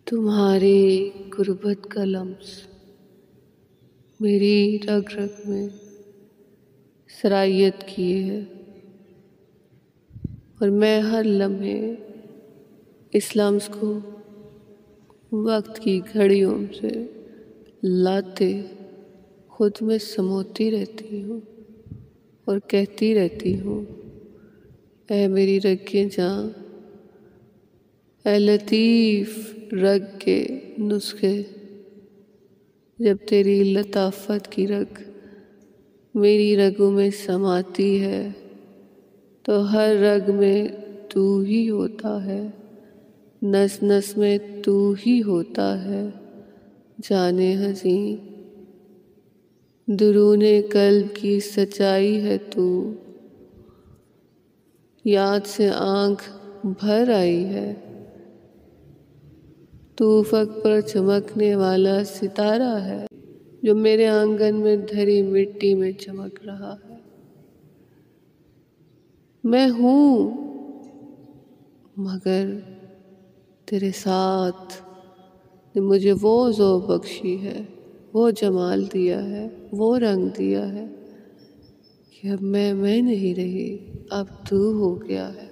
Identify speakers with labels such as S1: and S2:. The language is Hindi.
S1: तुम्हारी गुर्बत का लम्स मेरी रग रग में सरायत किए है और मैं हर लम्हे इस लम्स को वक्त की घड़ियों से लाते खुद में समोती रहती हूँ और कहती रहती हूँ, ऐ मेरी रग जाँ, ऐ लतीफ़ रग के नुस्खे। जब तेरी लताफत की रग मेरी रगों में समाती है तो हर रग में तू ही होता है, नस नस में तू ही होता है। जाने हसीं दुरूने कल्ब की सच्चाई है तू, याद से आँख भर आई है। तू उफ़क़ पर चमकने वाला सितारा है जो मेरे आंगन में धरी मिट्टी में चमक रहा है। मैं हूँ मगर तेरे साथ ने मुझे वो ज़ौक़ बख्शी है, वो जमाल दिया है, वो रंग दिया है कि अब मैं नहीं रही, अब तू हो गया है।